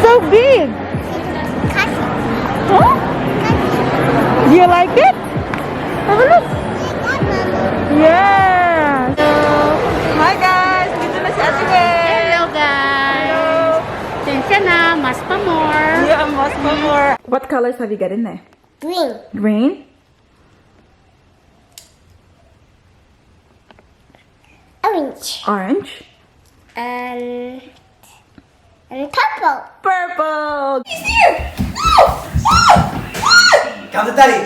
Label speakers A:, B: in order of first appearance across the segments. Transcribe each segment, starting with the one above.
A: So big. Huh? Do you like it? Have a look. Yeah. So, hi guys. Dito na si Ate Wen.
B: Hello guys. Tensya na, mas pa more.
A: Yeah, mas pa more. What colors have you got in there?
C: Green.
A: Green?
C: Orange.
A: Orange?
C: And purple.
A: Purple!
C: He's here!
D: Come to daddy.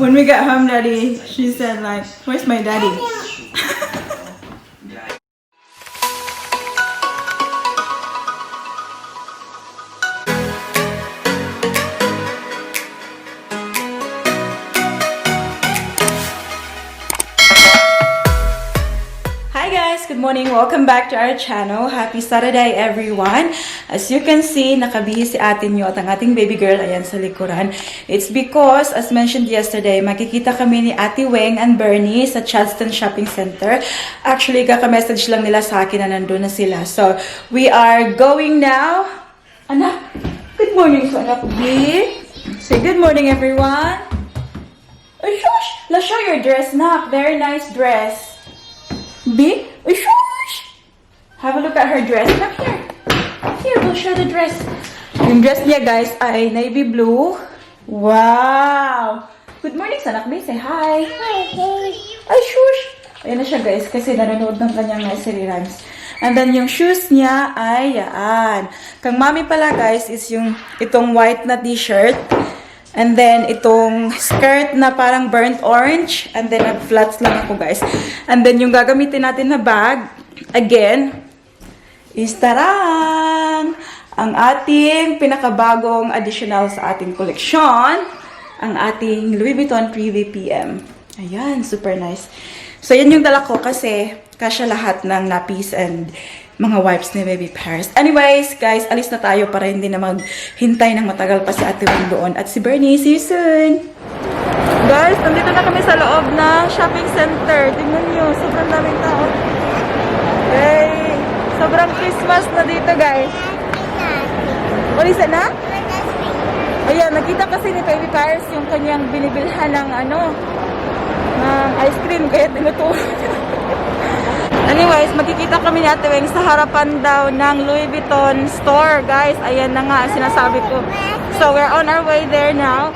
A: When we got home, Daddy, she said like, where's my daddy? Hi guys, good morning. Welcome back to our channel. Happy Saturday everyone. As you can see, nakabihis si ate nyo at ang ating baby girl ayan sa likuran. It's because, as mentioned yesterday, makikita kami ni Ate Weng and Bernie sa Charleston Shopping Center. Actually, kaka-message lang nila sa akin na nandun na sila. So, we are going now. Anak, good morning so anak B. Say good morning everyone. Oh shush! Let's show your dress, Nak. Very nice dress. B? Oh, shush! Have a look at her dress. Come here. Here, we'll show the dress. Yung dress niya, guys, ay navy blue. Wow! Good morning, Sanak B. Say hi. Ay, shush! Ayan na siya, guys, kasi nanonood ng kanyang nursery rhymes. And then, yung shoes niya ay yan. Kang mami pala, guys, is yung itong white na t-shirt. And then, itong skirt na parang burnt orange. And then, nag-flats lang ako, guys. And then, yung gagamitin natin na bag, again, is tarang! Ang ating pinakabagong additional sa ating koleksyon, ang ating Louis Vuitton Privy PM. Ayan, super nice. So, yan yung dala ko kasi kasya lahat ng napis and mga wipes ni Baby Paris. Anyways, guys, alis na tayo para hindi na maghintay ng matagal pa si Ate Weng doon. At si Bernie, see you soon! Guys, nandito na kami sa loob ng shopping center. Tingnan nyo, sobrang daming tao. Okay. Sobrang Christmas na dito, guys. What is it na? Ayan, nakita kasi ni Baby Paris yung kanyang binibilhan ng ng ice cream. Kaya tinuturo niya. Anyways, magkikita kami ni Ate Weng sa harapan daw ng Louis Vuitton store, guys. Ayan na nga ang sinasabi ko. So, we're on our way there now.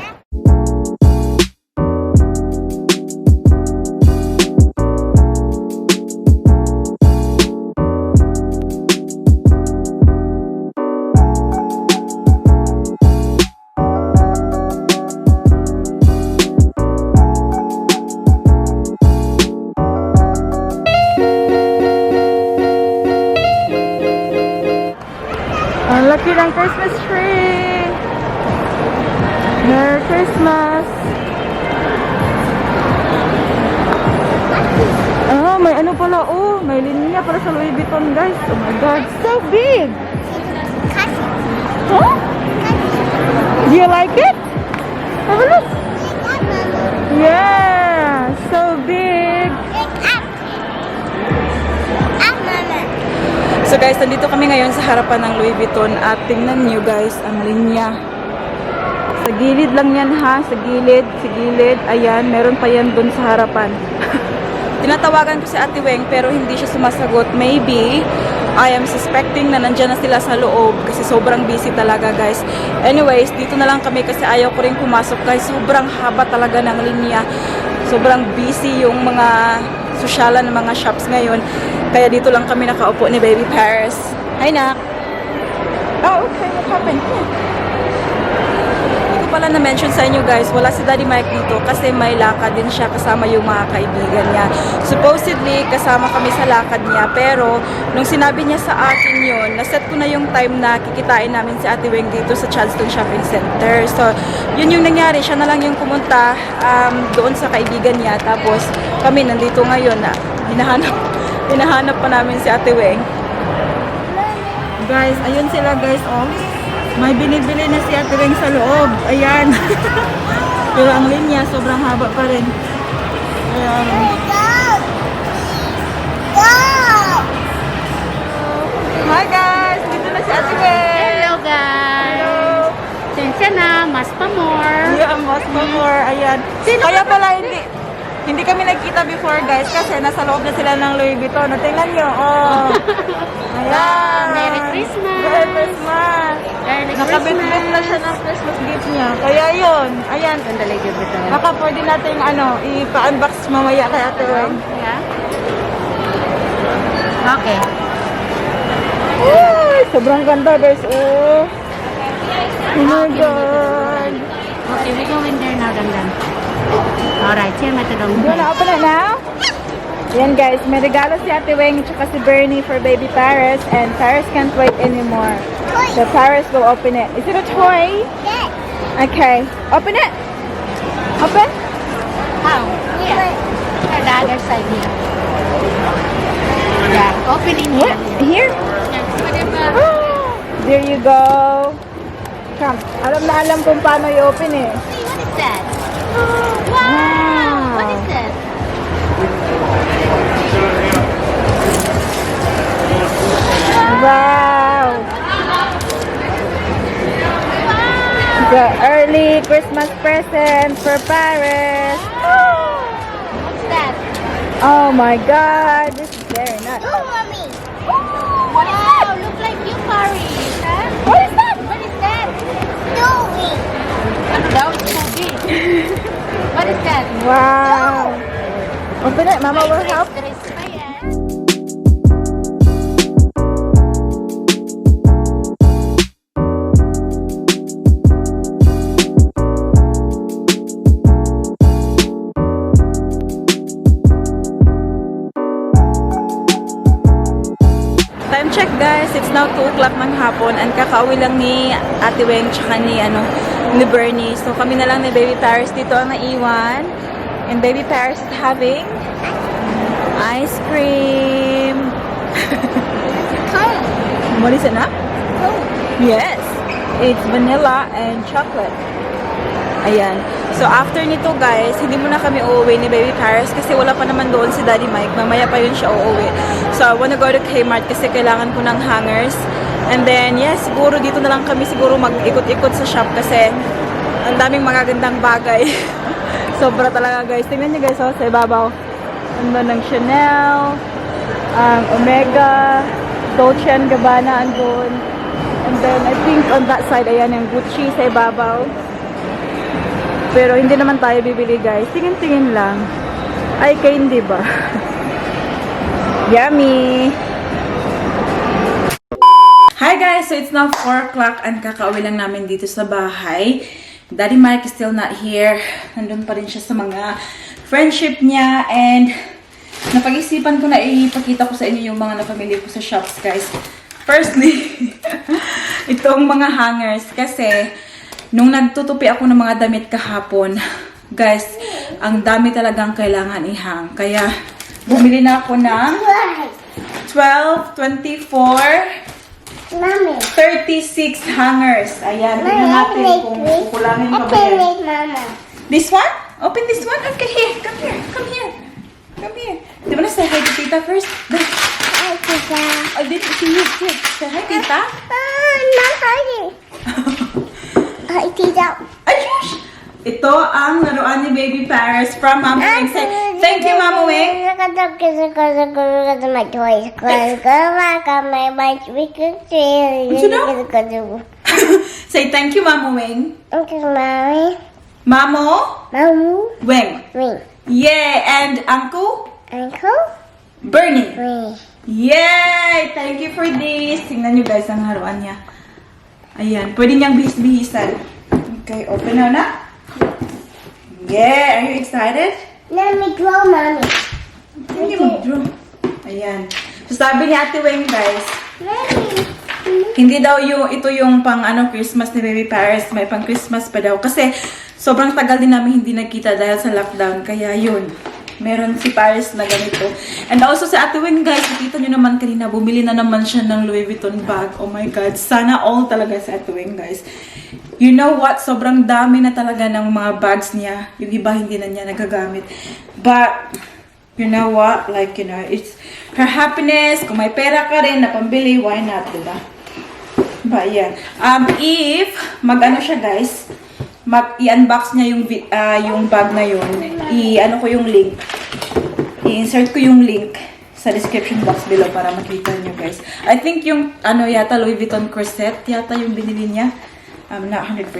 A: Ang laki ng Christmas tree! Merry Christmas! Ah, may ano pala, oh! May linya para sa Louis Vuitton, guys! Oh my God! So big! Huh? Do you like it? Have a look! Yeah! So big! So guys, nandito kami ngayon sa harapan ng Louis Vuitton at tingnan nyo guys ang linya. Sa gilid lang yan ha, sa gilid, ayan, meron pa yan dun sa harapan. Tinatawagan ko si Ate Weng pero hindi siya sumasagot. Maybe, I am suspecting na nandyan na sila sa loob kasi sobrang busy talaga guys. Anyways, dito na lang kami kasi ayaw ko rin pumasok guys. Sobrang haba talaga ng linya. Sobrang busy yung mga sosyalan ng mga shops ngayon. Kaya dito lang kami nakaupo ni Baby Paris. Hi, Nak! Oh, okay. What happened? Hindi ko pala na-mention sa inyo, guys. Wala si Daddy Mike dito kasi may lakad din siya kasama yung mga kaibigan niya. Supposedly, kasama kami sa lakad niya. Pero, nung sinabi niya sa akin yun, naset ko na yung time na kikitain namin si Ate Weng dito sa Charleston Shopping Center. So, yun yung nangyari. Siya na lang yung pumunta doon sa kaibigan niya. Tapos, kami nandito ngayon na hinahanap pa namin si Ate Weng. Guys, ayun sila guys, oh. May binibili na si Ate Weng sa loob. Ayan. Pero ang linya, sobrang haba pa rin. Ayan.
B: Pasensya na, mas pa more.
A: Yeah, mas more. Ayan. Kaya pala hindi kami nagkita before, guys, kasi nasa loob na sila ng Louis Vuitton. Tingnan nyo, oh. Ayan.
B: Merry Christmas.
A: Merry Christmas.
B: Merry
A: Nakabit-bit na siya ng Christmas gift niya. Kaya yun. Ayan.
B: Sandali, give it a...
A: Baka pwede natin, ipa-unbox mamaya kay Ate Weng.
B: Yeah? Okay.
A: Uy, sobrang ganda, guys. Oh. Oh my God.
B: Okay, we go in there now, Dandan. Alright, here matulong.
A: You wanna open it now? Yan, guys. May regalo si Ate Weng at si Bernie for baby Paris, and Paris can't wait anymore. So Paris will open it. Is it a toy?
C: Yes.
A: Okay. Open it. Open.
B: How? Here. Here, the other side here. Yeah, open in here.
A: Here?
B: Yes, whatever.
A: There you go. Come. Alam na alam kung paano i-open eh.
B: Hey, what is that? Wow! What is that?
A: Wow. The early Christmas present for Paris.
B: What's that?
A: Oh my God. This is very nice.
C: Oh, mommy.
B: Wow! Look like you, Paris. Huh?
A: What is that?
B: What is that?
C: Doing.
B: That was so big. What is that?
A: Wow. Open it. Mama will help.
B: There is fire.
A: Time check, guys. It's now 2 o'clock ng hapon and kakauwi lang ni Ate Weng tsaka ni Bernie. So kami na lang ni Baby Paris dito ang naiwan. And Baby Paris is having ice cream. What is it na? Yes. It's vanilla and chocolate. Ayan. So, after nito, guys, hindi muna kami uuwi ni Baby Paris kasi wala pa naman doon si Daddy Mike. Mamaya pa yun siya uuwi. So, I wanna go to Kmart kasi kailangan ko ng hangers. And then, yes, siguro dito na lang kami siguro mag-ikot-ikot sa shop kasi ang daming magagandang bagay. Sobra talaga, guys. Tingnan nyo, guys, oh, sa ibabaw. Ano ng Chanel, Omega, Dolce & Gabbana andun. And then, I think on that side, ayan, yung Gucci sa ibabaw. Pero hindi naman tayo bibili, guys. Tingin-tingin lang. Ay, candy ba? Yummy! Hi, guys! So, it's now 4 o'clock and kakauwi lang namin dito sa bahay. Daddy Mike is still not here. Nandun pa rin siya sa mga friendship niya. And napag-isipan ko na ipakita ko sa inyo yung mga napamili ko sa shops, guys. Firstly, itong mga hangers. Kasi, nung nagtutupi ako ng mga damit kahapon, guys, ang dami talagang kailangan ihang. Kaya, bumili na ako ng 12, 24,
C: Mommy.
A: 36 hangers. Ayan, tignan natin kung kukulangin pa ba
C: Open
A: yan.
C: it, Mama.
A: This one? Open this one? Okay, here. Come here. Come here. Come here. Di ba na say hi to tita first?
C: Hi, Tita.
A: I didn't see you. Say hi, tita.
C: Not hiding. Hi, Tita.
A: Ayush! Ito ang laruan ni Baby Paris from Mama Weng. Say, thank you, Mama Weng.
C: My toys.
A: Say, thank you, Mama Weng.
C: Okay, Mommy.
A: Mamo
C: Mamu.
A: Weng.
C: Wing.
A: Yay! And Uncle
C: Uncle.
A: Bernie.
C: Wing.
A: Yay! Thank you for this. Tingnan nyo, guys, ang laruan niya. Ayan. Pwede niyang bihis-bihisan. Okay, open na. Yeah! Are you excited?
C: Let me draw, Mommy.
A: Hindi mag-draw. Ayan. So, sabi ni Ate Weng, guys,
C: Mommy.
A: hindi daw ito yung pang Christmas ni Baby Paris. May pang Christmas pa daw. Kasi sobrang tagal din namin hindi nagkita dahil sa lockdown. Kaya yun. Meron si Paris na ganito. And also sa Ate Weng, guys, nakita nyo naman kanina, bumili na naman siya ng Louis Vuitton bag. Oh my God. Sana all talaga sa Ate Weng, guys. You know what? Sobrang dami na talaga ng mga bags niya. Yung iba hindi na niya nagagamit. But, you know what? Like, it's her happiness. Kung may pera ka rin na pambili, why not, diba? But yeah. If mag-ano siya guys, i-unbox niya yung bag na yun, i-ano ko yung link. I-insert ko yung link sa description box below para makita niyo guys. I think yung yata Louis Vuitton corset yata yung binili niya. Not 100%.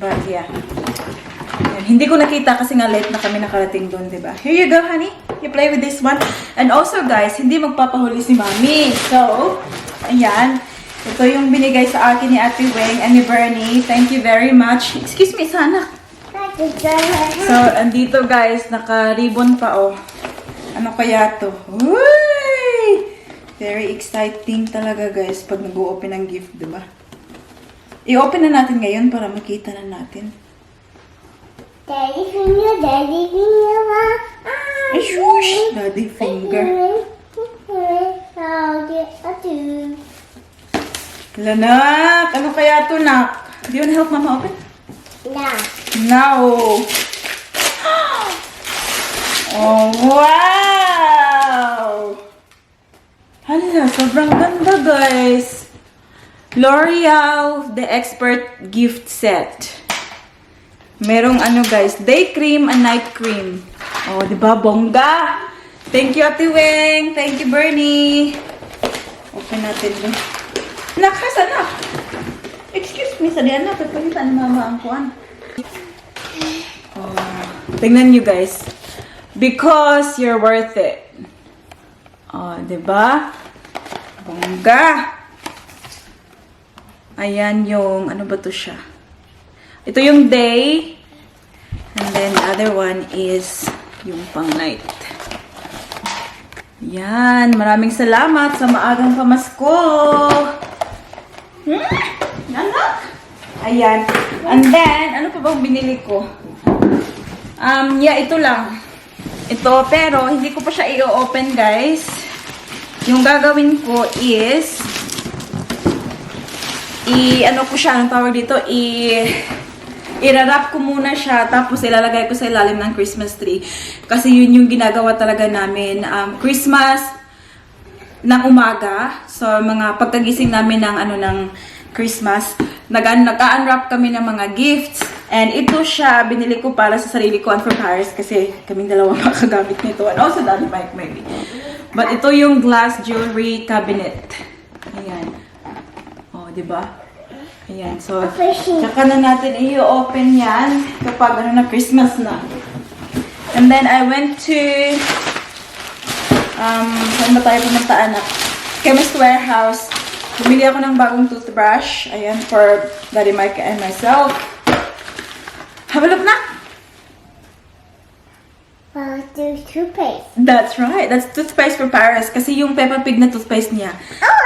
A: But yeah. Yan. Hindi ko nakita kasi nga late na kami nakarating doon, diba? Here you go, honey. You play with this one. And also guys, hindi magpapahuli si Mommy. So, ayan. Ito yung binigay sa akin ni Ate Weng and ni Bernie. Thank you very much. Excuse me, sana. So, andito guys, naka-ribbon pa, oh. Ano kaya to? Uy! Very exciting talaga guys pag nag-o-open ng gift, diba? I-open na natin ngayon para makita na natin.
C: Daddy finger, daddy finger.
A: Ay, shush! Daddy finger. Lanak! Ano kaya to, nak? Do you wanna help Mama open?
C: No.
A: No! Oh, wow! Hala, sobrang ganda, guys. L'Oreal The Expert Gift Set. Merong guys, day cream and night cream. Oh, di ba? Bongga! Thank you, Ate Weng. Thank you, Bernie. Open natin din. Nakas, anak. Excuse me, sadihan na. Pagpalitan ni Mama ang kuwan. Oh, tingnan nyo, guys. Because you're worth it. Oh, di ba? Bongga! Ayan yung, ano ba to siya? Ito yung day. And then the other one is yung pang night. Yan. Maraming salamat sa maagang pamasko. Anak? Ayan. And then, ano pa bang binili ko? Yeah, ito lang. Ito, pero hindi ko pa siya i-open, guys. Yung gagawin ko is ano ko siya, anong tawag dito, i-wrap ko muna siya, tapos ilalagay ko sa ilalim ng Christmas tree. Kasi yun yung ginagawa talaga namin. Christmas ng umaga, so mga pagkagising namin ng Christmas, nag-unwrap kami ng mga gifts. And ito siya, binili ko para sa sarili ko and for Paris kasi kaming dalawa makagamit nito. And also Daddy Mike maybe. But ito yung glass jewelry cabinet. Ayan. Oh, diba? Ayan. So, tsaka na natin i-open yan kapag na Christmas na. And then I went to saan ba tayo pumunta, anak? Chemist Warehouse. Bumili ako ng bagong toothbrush. Ayan, for Daddy Mike and myself. Have a look na.
C: Toothpaste.
A: That's right. That's toothpaste for Paris. Kasi yung Peppa Pig na toothpaste niya.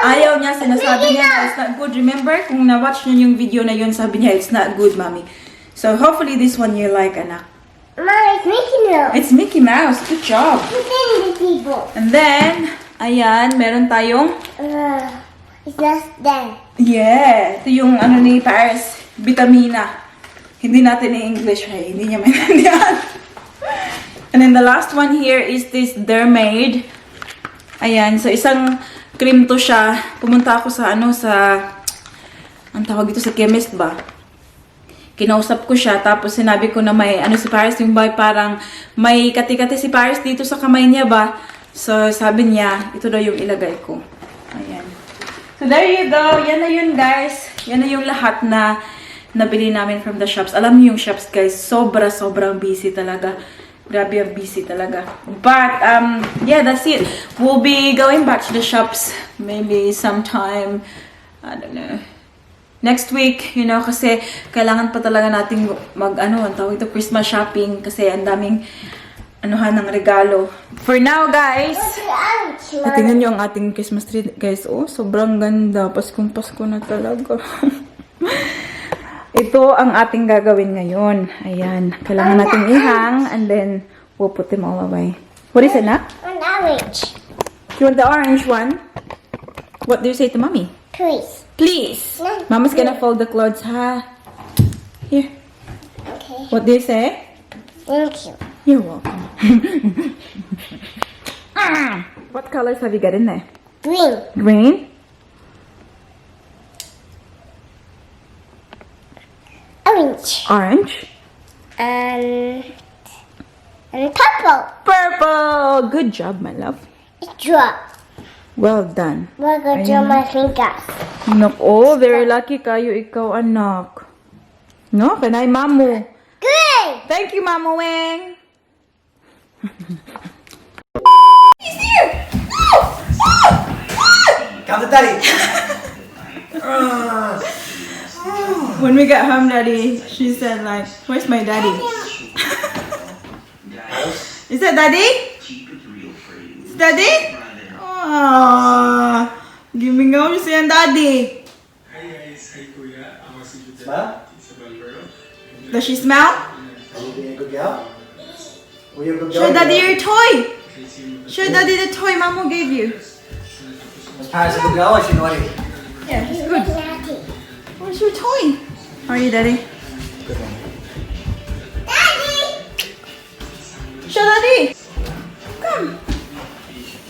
A: Ayaw niya, sinasabi niya na it's not good. Remember, kung na-watch niyo yung video na yun, sabi niya, it's not good, mommy. So, hopefully this one you like, anak.
C: Mom, it's Mickey Mouse.
A: It's Mickey Mouse. Good job.
C: The people.
A: And then, ayan, meron tayong,
C: It's just there.
A: yeah, ito yung ni Paris, Vitamina. Hindi natin i-English, hey. Hindi niya maintindihan. And then the last one here is this Dermaid. Ayan, so isang cream to siya. Pumunta ako sa ang tawag dito sa chemist ba? Kinausap ko siya, tapos sinabi ko na may si Paris, yung boy parang may kati-kati si Paris dito sa kamay niya ba? So sabi niya, ito daw yung ilagay ko. Ayan. So there you go. Yan na yun, guys. Yan na yung lahat na nabili namin from the shops. Alam niyo yung shops, guys, sobrang busy talaga. Grabe ang busy talaga. But, yeah, that's it. We'll be going back to the shops maybe sometime, I don't know, next week, you know, kasi kailangan pa talaga nating ang tawag ito, Christmas shopping kasi ang daming ng regalo. For now, guys, tingnan nyo ang ating Christmas tree, guys. Oh, sobrang ganda. Paskong Pasko na talaga. Ito ang ating gagawin ngayon. Ayan. Kailangan natin ihang and then we'll put them all away. What is it, Nak?
C: An orange.
A: You want the orange one? What do you say to Mommy?
C: Please.
A: Please.
C: No.
A: Mama's gonna fold the clothes, ha? Here.
C: Okay.
A: What do you say?
C: Thank you.
A: You're welcome. What colors have you got in there?
C: Green.
A: Green? Orange.
C: And purple.
A: Purple. Good job, my love.
C: Drop.
A: Well done.
C: We're going to my fingers.
A: Nako, very lucky kayo ikaw, anak. No, kanay mamu.
C: Good.
A: Thank you, Mama Weng.
D: Come to daddy.
A: When we got home, Daddy, she said like, "Where's my daddy?" Is that Daddy? Is Daddy? Aww. Giving out you saying Daddy.
D: Smile.
A: Does she smell?
D: Are you being a good girl? Were you a good girl?
A: Show Daddy your toy. Show Daddy the toy Mama gave you.
D: Was Paris a good girl or is she naughty?
A: Yeah, he's good. Where's your toy? How are you, Daddy?
D: Good one.
A: Show Daddy. Come.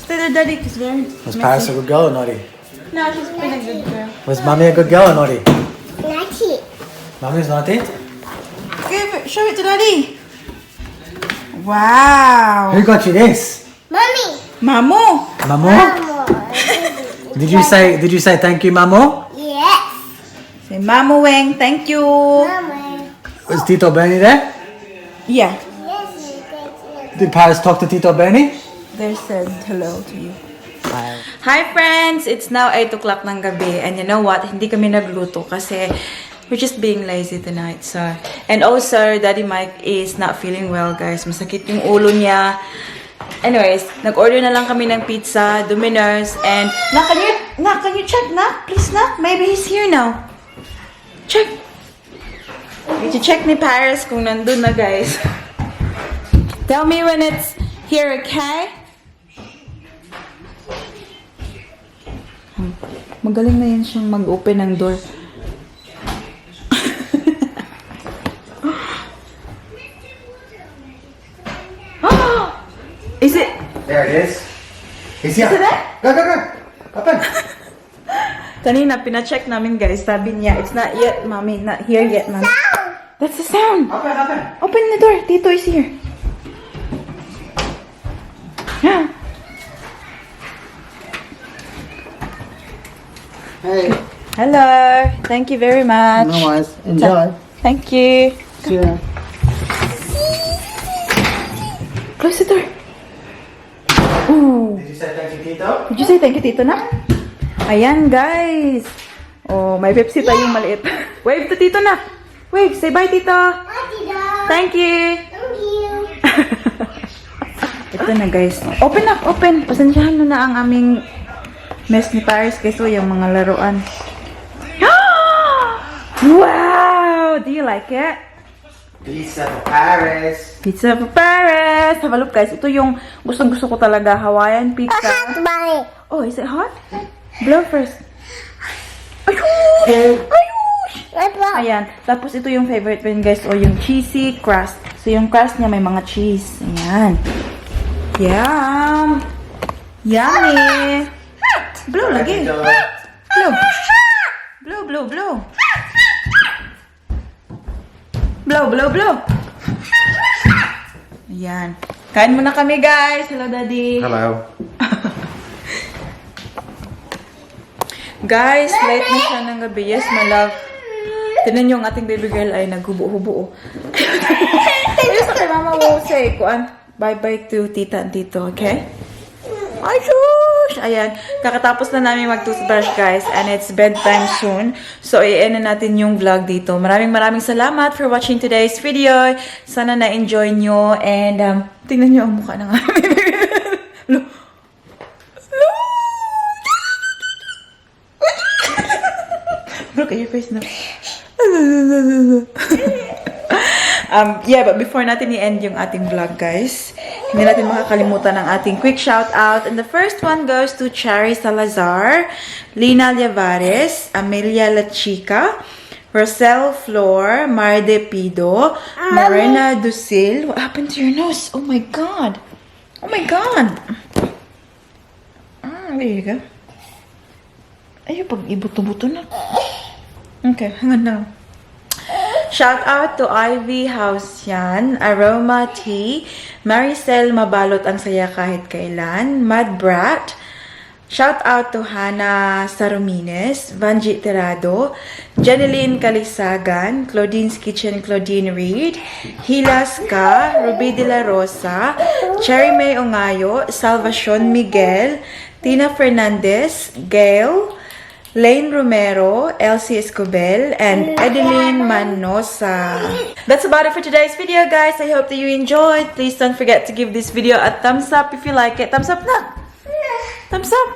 A: Stay there, Daddy, because very
D: Was Paris a good girl or naughty?
A: No, she's been a good girl.
D: Was Mummy a good girl or naughty?
C: Natty.
D: Mummy's naughty?
A: Show it to Daddy. Wow.
D: Who got you this?
C: Mommy.
A: Mamo.
D: Mamo?
C: Mama.
D: Did you say thank you, Mamo?
C: Yes.
A: Say Mamo Weng, thank you.
C: Mama.
D: Was Tito Bernie there?
A: Yeah.
C: Yes, you got
D: Did Paris talk to Tito Bernie?
A: They said hello to you. Hi friends! It's now 8 o'clock ng gabi and you know what? Hindi kami nagluto kasi we're just being lazy tonight. So, and also, Daddy Mike is not feeling well, guys. Masakit yung ulo niya. Anyways, nag-order na lang kami ng pizza, Domino's, and... can you check, na? Please, na? Maybe he's here now. Check. Need to check ni Paris kung nandun na, guys. Tell me when it's here, okay? Magaling na yan siyang mag-open ng door. Is it?
D: There it is. He's here.
A: Is it there?
D: Go, go, go. Open.
A: Kanina, pina-check namin, guys. Sabi niya, it's not yet, Mommy. Not here yet, Mommy. That's the sound.
D: Open, open.
A: Open the door. Tito is here. Yeah.
D: Hey.
A: Hello. Thank you very much.
D: No worries. Enjoy.
A: Thank you.
D: See ya.
A: Close the door. Ooh.
D: Did you say thank you, Tito?
A: Did you say thank you, Tito, na? Ayan, guys. Oh, may Pepsi tayong maliit. Wave to Tito, na. Wave. Say bye, Tito. Thank you.
C: Thank you.
A: Ito na, guys. Open up, open. Pasensyahan mo na ang aming mess ni Paris. Guys, yung mga laruan. Wow! Do you like it?
D: Pizza for Paris.
A: Pizza for Paris. Have a look, guys. Ito yung gustong-gusto ko talaga. Hawaiian pizza.
C: Bye.
A: Oh, is it hot? Blow first. Ayush! Ayush! Ayan. Tapos ito yung favorite ko yun, guys. O yung cheesy crust. So yung crust niya may mga cheese. Ayan. Yum! Yummy! Blow lagi.
D: Tito.
A: Blow. Blow, blow, blow. Blow, blow, blow. Ayan. Kain muna kami, guys. Hello, Daddy.
D: Hello.
A: Guys, late na siya ng gabi. Yes, my love. Tinan yung ating baby girl ay naghubo-hubo. Ayos na kay Mama will say, kuan, bye-bye to tita and tito, okay? Ay, shush! Ayan. Kakatapos na namin mag-toothbrush, guys. And it's bedtime soon. So, i-end na natin yung vlog dito. Maraming salamat for watching today's video. Sana na-enjoy nyo. And, tingnan nyo ang mukha ng aming baby girl. Look at your face now. Yeah, but before natin i-end yung ating vlog, guys, hindi natin makakalimutan ang ating quick shout out. And the first one goes to Cherry Salazar, Lina Liavares, Amelia La Chica, Rosel Flor, Marde Pido, Marina Dusil. What happened to your nose? Oh my God. Oh my God. Ah, there you go. Ay, pag ibuto-buto na. Okay, hang on now. Shout out to Ivy House yan, Aroma Tea, Maricel Mabalot ang saya kahit kailan, Mad Brat. Shout out to Hannah Sarumines, Vanjit Terado, Jeneline Kalisagan, Claudine's Kitchen, Claudine Reed, Hilas Ka, Ruby De La Rosa, Cherry May Ongayo, Salvacion Miguel, Tina Fernandez, Gail, Lane Romero, Elsie Escobel, and Edeline Manosa. That's about it for today's video, guys. I hope that you enjoyed. Please don't forget to give this video a thumbs up if you like it. Thumbs up na! Thumbs up!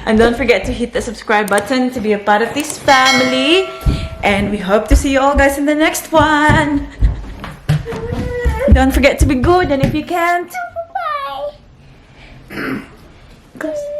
A: And don't forget to hit the subscribe button to be a part of this family. And we hope to see you all guys in the next one. Don't forget to be good, and if you can't,
C: Bye.
A: close.